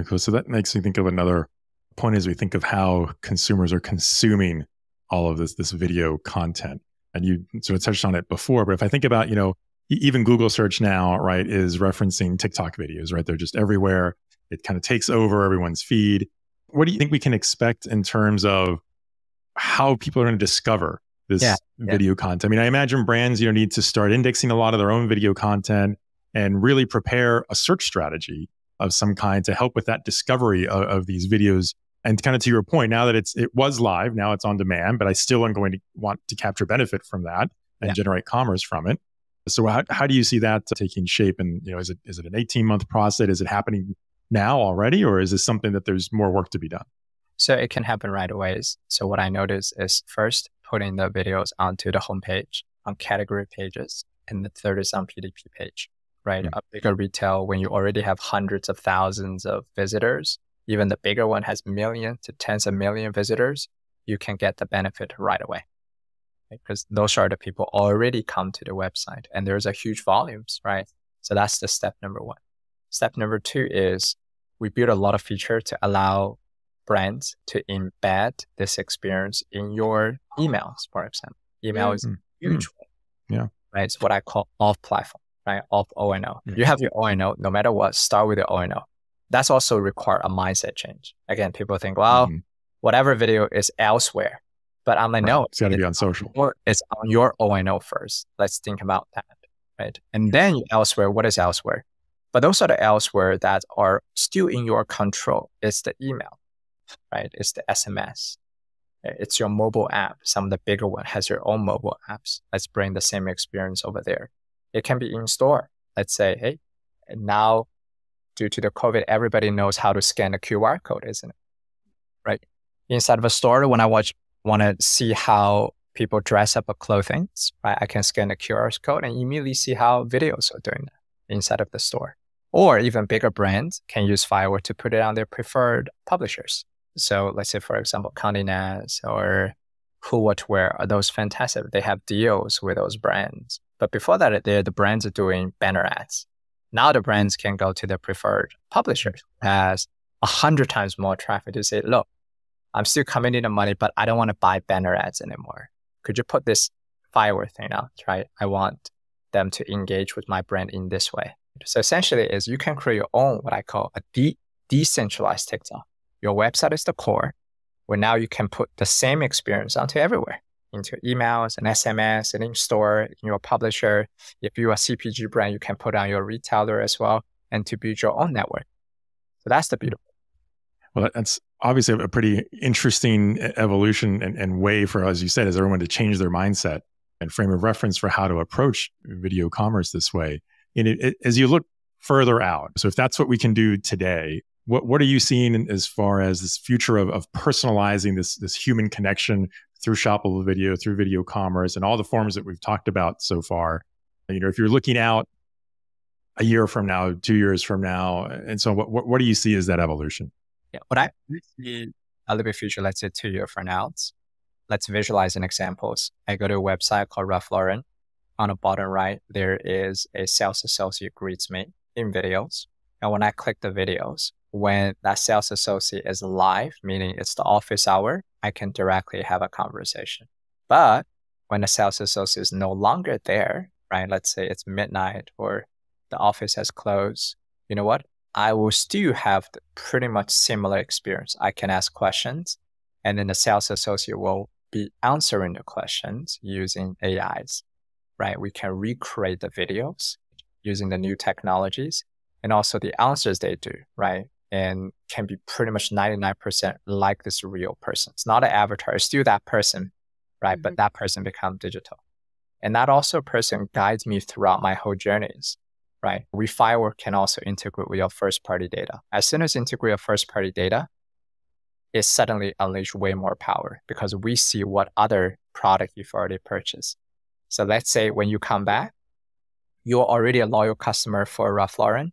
cool. So that makes me think of another point as we think of how consumers are consuming all of this video content. And you sort of touched on it before, but if I think about, even Google search now, right, is referencing TikTok videos, right? They're just everywhere. It kind of takes over everyone's feed. What do you think we can expect in terms of how people are going to discover this video content? I mean, I imagine brands, need to start indexing a lot of their own video content and really prepare a search strategy of some kind to help with that discovery of these videos. And kind of to your point, now that it was live, now it's on demand, but I still am going to want to capture benefit from that and generate commerce from it. So how do you see that taking shape? And is it an 18-month process? Is it happening now already, or is this something that there's more work to be done? So it can happen right away. So what I noticed is first putting the videos onto the homepage on category pages, and the third is on PDP page, right? A bigger retail, when you already have hundreds of thousands of visitors, even the bigger one has millions to tens of million visitors, you can get the benefit right away. Because those are the people already come to the website and there's a huge volumes, right? So that's the step number one. Step number two is we build a lot of features to allow brands to embed this experience in your emails, for example. Email is a huge one. Yeah. Right? It's what I call off-platform, right? Off O&O. You have your O&O, no matter what, start with your O&O. That's also require a mindset change. Again, people think, well, whatever video is elsewhere. But I'm like, no, it's got to be on social. Or it's on your O&O first. Let's think about that, right? And then elsewhere, what is elsewhere? But those are the elsewhere that are still in your control. It's the email, right? It's the SMS. It's your mobile app. Some of the bigger one has your own mobile apps. Let's bring the same experience over there. It can be in store. Let's say, hey, now due to the COVID, everybody knows how to scan a QR code, isn't it? Right? Inside of a store, when I want to see how people dress up a clothing, right? I can scan the QR code and immediately see how videos are doing that inside of the store. Or even bigger brands can use Firework to put it on their preferred publishers. So let's say, for example, Condé Nast or Who What Wear are those fantastic. They have deals with those brands. But before that, the brands are doing banner ads. Now the brands can go to their preferred publishers, has 100 times more traffic to say, look, I'm still committing the money, but I don't want to buy banner ads anymore. Could you put this Firework thing out, right? I want them to engage with my brand in this way. So essentially is you can create your own, what I call a decentralized TikTok. Your website is the core, where now you can put the same experience onto everywhere, into emails and SMS and in store, in your publisher. If you're a CPG brand, you can put on your retailer as well and to build your own network. So that's the beautiful. Well, that's obviously a pretty interesting evolution and way for, as you said, as everyone to change their mindset and frame of reference for how to approach video commerce this way. And as you look further out, so if that's what we can do today, what are you seeing as far as this future of personalizing this human connection through shoppable video, through video commerce, and all the forms that we've talked about so far? If you're looking out a year from now, 2 years from now, and so what do you see as that evolution? Yeah, what I see a little bit future, let's say 2 years from now, let's visualize an examples. I go to a website called Ralph Lauren. On the bottom right, there is a sales associate greets me in videos. And when I click the videos, when that sales associate is live, meaning it's the office hour, I can directly have a conversation. But when a sales associate is no longer there, right? Let's say it's midnight or the office has closed. You know what? I will still have the pretty much similar experience. I can ask questions, and then the sales associate will be answering the questions using AIs, right? We can recreate the videos using the new technologies and also the answers they do, right? And can be pretty much 99% like this real person. It's not an avatar, it's still that person, right? But that person becomes digital. And that also person guides me throughout my whole journeys, right? Firework can also integrate with your first-party data. As soon as integrate your first-party data, it suddenly unleashes way more power because we see what other product you've already purchased. So let's say when you come back, you're already a loyal customer for Ralph Lauren.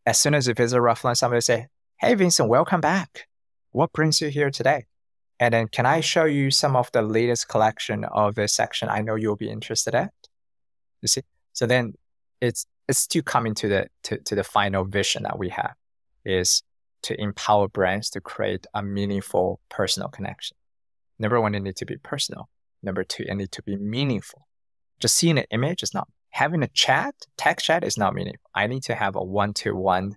As soon as you visit Ralph Lauren, somebody say, "Hey, Vincent, welcome back. What brings you here today? And then can I show you some of the latest collection of this section I know you'll be interested in?" You see? So then it's still coming to the final vision that we have is to empower brands to create a meaningful personal connection. Number one, it needs to be personal. Number two, it needs to be meaningful. Just seeing an image is not, having a chat, text chat is not meaningful. I need to have a one-to-one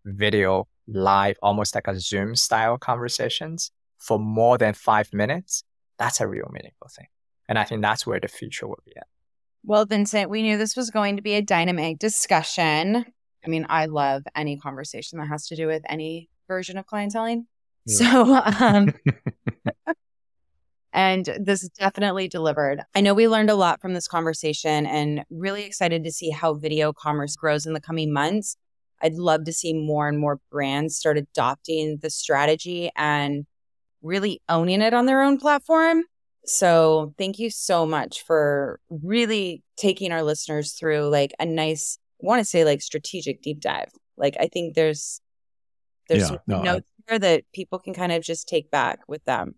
video live, almost like a Zoom style conversations for more than 5 minutes. That's a real meaningful thing. And I think that's where the future will be at. Well, Vincent, we knew this was going to be a dynamic discussion. I mean, I love any conversation that has to do with any version of clienteling. Yeah. So, and this definitely delivered. I know we learned a lot from this conversation and really excited to see how video commerce grows in the coming months. I'd love to see more and more brands start adopting the strategy and really owning it on their own platform. So thank you so much for really taking our listeners through like a nice, I want to say like strategic deep dive. Like I think there's notes here that people can kind of just take back with them.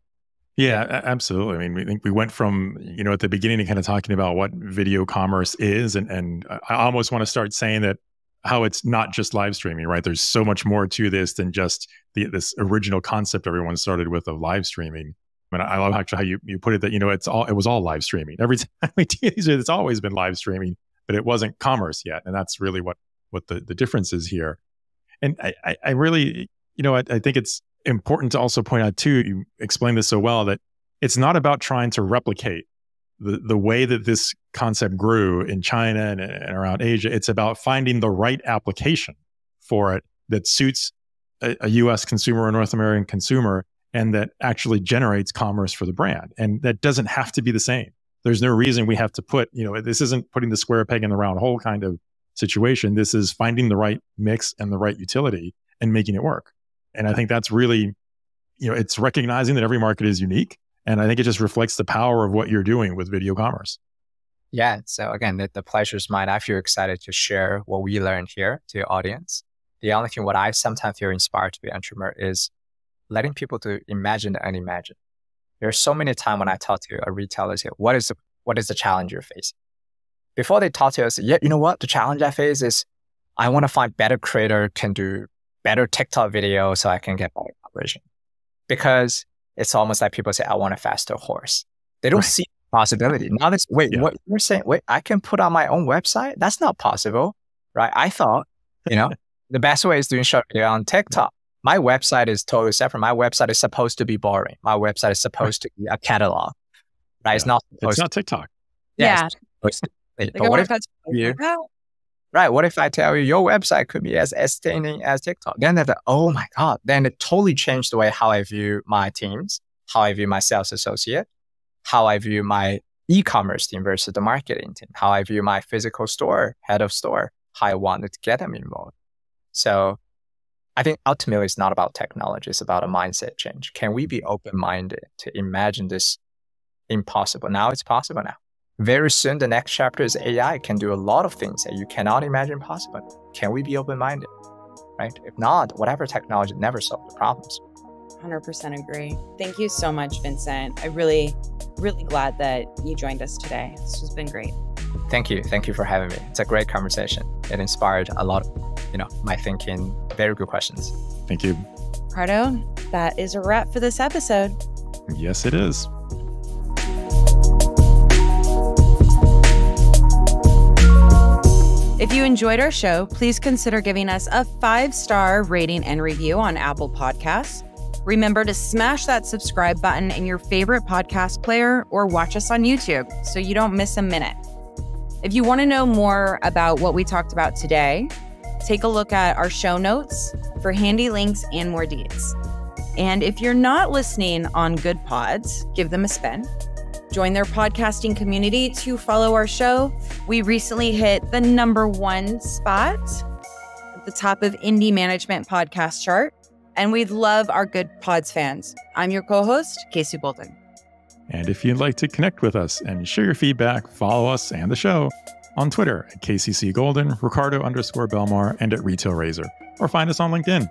Yeah, absolutely. I mean, we went from, at the beginning kind of talking about what video commerce is. And I almost want to start saying that how it's not just live streaming, right? There's so much more to this than just this original concept everyone started with of live streaming. And I love actually how you put it that, it was all live streaming. Every time we do these, it's always been live streaming, but it wasn't commerce yet. And that's really what the difference is here. And I really, I think it's important to also point out too, you explained this so well, that it's not about trying to replicate the way that this concept grew in China and around Asia. It's about finding the right application for it that suits a US consumer or North American consumer and that actually generates commerce for the brand. And that doesn't have to be the same. There's no reason we have to put, this isn't putting the square peg in the round hole kind of situation. This is finding the right mix and the right utility and making it work. And I think that's really, it's recognizing that every market is unique. And I think it just reflects the power of what you're doing with video commerce. Yeah. So again, the pleasure is mine. I feel excited to share what we learned here to your audience. The only thing what I sometimes feel inspired to be an entrepreneur is letting people to imagine the unimagined. There's so many times when I talk to a retailer, say, what is the challenge you're facing? Before they talk to us, yeah, you know what? The challenge I face is I want to find better creator can do better TikTok video so I can get better conversion. Because it's almost like people say, I want a faster horse. They don't see the possibility. Now this, what you're saying, I can put on my own website? That's not possible, right? I thought, the best way is doing short video on TikTok. My website is totally separate. My website is supposed to be boring. My website is supposed to be a catalog, right? Yeah. It's not TikTok. Yeah. But what if that's right? What if I tell you your website could be as entertaining as TikTok? Then they're like, oh my God. Then it totally changed the way how I view my teams, how I view my sales associate, how I view my e-commerce team versus the marketing team, how I view my physical store, head of store, how I wanted to get them involved. So I think ultimately it's not about technology. It's about a mindset change. Can we be open-minded to imagine this impossible? Now it's possible now. Very soon, the next chapter is AI can do a lot of things that you cannot imagine possible. Can we be open-minded, right? If not, whatever technology never solves the problems. 100% agree. Thank you so much, Vincent. I'm really, really glad that you joined us today. This has been great. Thank you. Thank you for having me. It's a great conversation. It inspired a lot of, my thinking. Very good questions. Thank you. Ricardo, that is a wrap for this episode. Yes, it is. If you enjoyed our show, please consider giving us a 5-star rating and review on Apple Podcasts. Remember to smash that subscribe button in your favorite podcast player or watch us on YouTube so you don't miss a minute. If you want to know more about what we talked about today, take a look at our show notes for handy links and more deets. And if you're not listening on Good Pods, give them a spin. Join their podcasting community to follow our show. We recently hit the #1 spot at the top of Indie Management Podcast chart. And we'd love our Good Pods fans. I'm your co-host, Casey Bolton. And if you'd like to connect with us and share your feedback, follow us and the show on Twitter at KCC Golden, Ricardo_Belmar, and at Retail Razor, or find us on LinkedIn.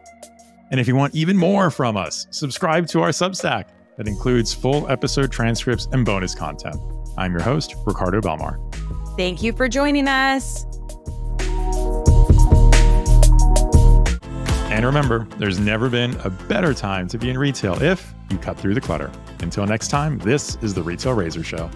And if you want even more from us, subscribe to our Substack that includes full episode transcripts and bonus content. I'm your host, Ricardo Belmar. Thank you for joining us. And remember, there's never been a better time to be in retail if you cut through the clutter. Until next time, this is the Retail Razor Show.